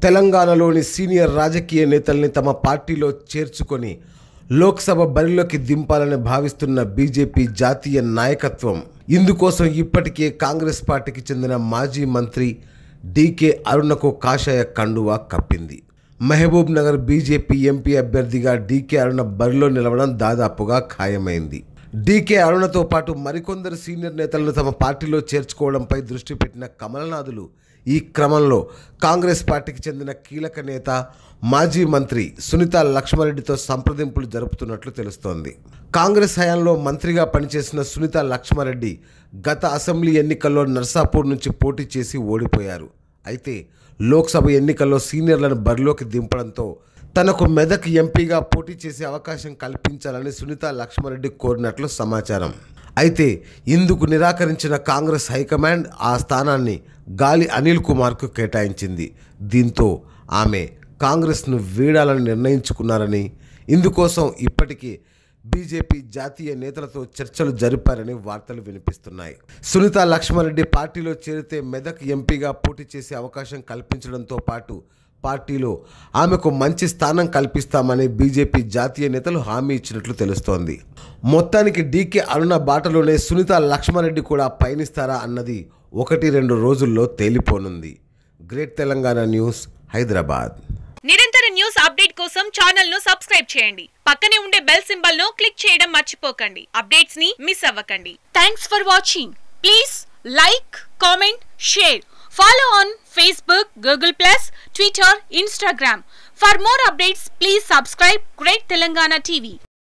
తెలంగాణలోని సీనియర్ రాజకీయ నేతల్ని తమ పార్టీలో చేర్చుకొని లోక్సభ బరిలోకి దింపాలని భావిస్తున్న బీజేపీ జాతీయ నాయకత్వం ఇందుకోసం ఇప్పటికే కాంగ్రెస్ పార్టీకి చెందిన మాజీ మంత్రి డీకే అరుణకు కాషాయ కండువా కప్పింది. మహబూబ్ నగర్ బీజేపీ ఎంపీ అభ్యర్థిగా డీకే అరుణ బరిలో నిలవడం దాదాపుగా ఖాయమైంది. డీకే అరుణతో పాటు మరికొందరు సీనియర్ నేతలను తమ పార్టీలో చేర్చుకోవడంపై దృష్టి పెట్టిన కమలనాథులు ఈ క్రమంలో కాంగ్రెస్ పార్టీకి చెందిన కీలక నేత మాజీ మంత్రి సునీతా లక్ష్మారెడ్డితో సంప్రదింపులు జరుపుతున్నట్లు తెలుస్తోంది. కాంగ్రెస్ హయాంలో మంత్రిగా పనిచేసిన సునీతా లక్ష్మారెడ్డి గత అసెంబ్లీ ఎన్నికల్లో నర్సాపూర్ నుంచి పోటీ చేసి ఓడిపోయారు. అయితే లోక్సభ ఎన్నికల్లో సీనియర్లను బరిలోకి దింపడంతో తనకు మెదక్ ఎంపీగా పోటీ చేసే అవకాశం కల్పించాలని సునీతా లక్ష్మారెడ్డి కోరినట్లు సమాచారం. అయితే ఇందుకు నిరాకరించిన కాంగ్రెస్ హైకమాండ్ ఆ స్థానాన్ని గాలి అనిల్ కుమార్కు కేటాయించింది. దీంతో ఆమె కాంగ్రెస్ను వీడాలని నిర్ణయించుకున్నారని, ఇందుకోసం ఇప్పటికే బీజేపీ జాతీయ నేతలతో చర్చలు జరిపారని వార్తలు వినిపిస్తున్నాయి. సునీతా లక్ష్మారెడ్డి పార్టీలో చేరితే మెదక్ ఎంపీగా పోటీ చేసే అవకాశం కల్పించడంతో పాటు పార్టీలో ఆమెకు మంచి స్థానం కల్పిస్తామని బీజేపీ జాతీయ నేతలు హామీ ఇచ్చినట్లు తెలుస్తోంది. మొత్తానికి డీకే అరుణ బాటలోనే సునీతా లక్ష్మారెడ్డి కూడా పయనిస్తారా అన్నది 1-2 రోజుల్లో తేలిపోనుంది. Great Telangana news, Hyderabad. నిరంతర న్యూస్ అప్డేట్ కోసం ఛానల్ ను సబ్స్క్రైబ్ చేయండి. పక్కనే ఉండే బెల్ సింబల్ ను క్లిక్ చేయడం మర్చిపోకండి. అప్డేట్స్ ని మిస్ అవ్వకండి. Thanks for watching. Please like, comment, share. Follow on Facebook, Google+, Twitter, Instagram. For more updates, please subscribe Great Telangana TV.